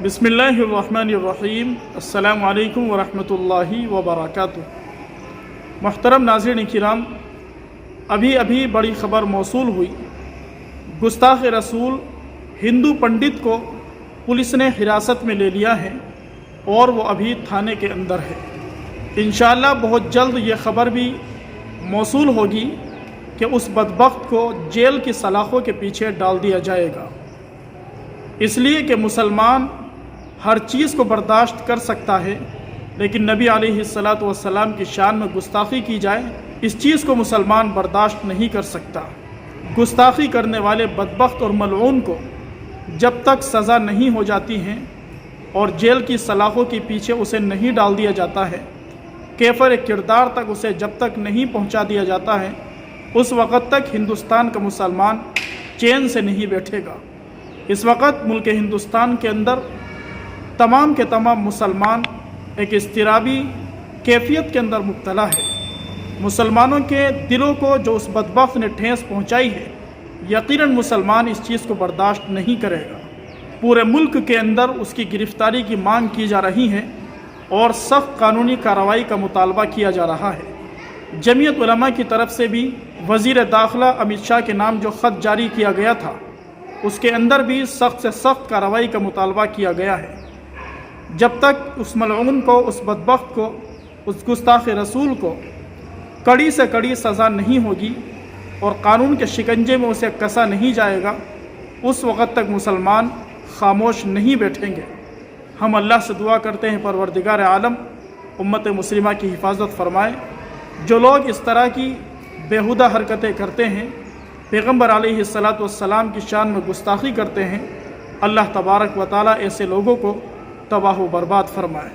बिस्मिल्लाहिर्रहमानिर्रहीम। अस्सलामु अलैकुम वरहमतुल्लाहि वबरकातुहू। मुहतरम नाज़रीन किराम, अभी बड़ी ख़बर मौसूल हुई। गुस्ताख़ रसूल हिंदू पंडित को पुलिस ने हिरासत में ले लिया है और वो अभी थाने के अंदर है। इंशाअल्लाह बहुत जल्द ये ख़बर भी मौसूल होगी कि उस बदबख्त को जेल की सलाखों के पीछे डाल दिया जाएगा, इसलिए कि मुसलमान हर चीज़ को बर्दाश्त कर सकता है, लेकिन नबी अलैहिस्सलातु वस्सलाम की शान में गुस्ताखी की जाए, इस चीज़ को मुसलमान बर्दाश्त नहीं कर सकता। गुस्ताखी करने वाले बदबख्त और मलऊन को जब तक सज़ा नहीं हो जाती है और जेल की सलाखों के पीछे उसे नहीं डाल दिया जाता है, केफर किरदार तक उसे जब तक नहीं पहुंचा दिया जाता है, उस वक़्त तक हिंदुस्तान का मुसलमान चैन से नहीं बैठेगा। इस वक्त मुल्क हिंदुस्तान के अंदर तमाम के तमाम मुसलमान एक इज़्तिराबी कैफियत के अंदर मुब्तला है। मुसलमानों के दिलों को जो उस बदबख्त ने ठेस पहुंचाई है, यकीनन मुसलमान इस चीज़ को बर्दाश्त नहीं करेगा। पूरे मुल्क के अंदर उसकी गिरफ़्तारी की मांग की जा रही है और सख्त कानूनी कार्रवाई का मुतालबा किया जा रहा है। जमीयत उलमा की तरफ से भी वज़ीर दाखिला अमित शाह के नाम जो ख़त जारी किया गया था, उसके अंदर भी सख्त से सख्त कार्रवाई का मुतालबा किया गया है। जब तक उस मलऊन को, उस बदबख्त को, उस गुस्ताख़ रसूल को कड़ी से कड़ी सज़ा नहीं होगी और कानून के शिकंजे में उसे कसा नहीं जाएगा, उस वक़्त तक मुसलमान खामोश नहीं बैठेंगे। हम अल्लाह से दुआ करते हैं परवरदिगार आलम उम्मत मुस्लिमा की हिफाजत फरमाए। जो लोग इस तरह की बेहुदा हरकतें करते हैं, पैगम्बर अलैहिस्सलातु वस्सलाम की शान में गुस्ताखी करते हैं, अल्लाह तबारक व तआला ऐसे लोगों को तबाह व बर्बाद फरमाए।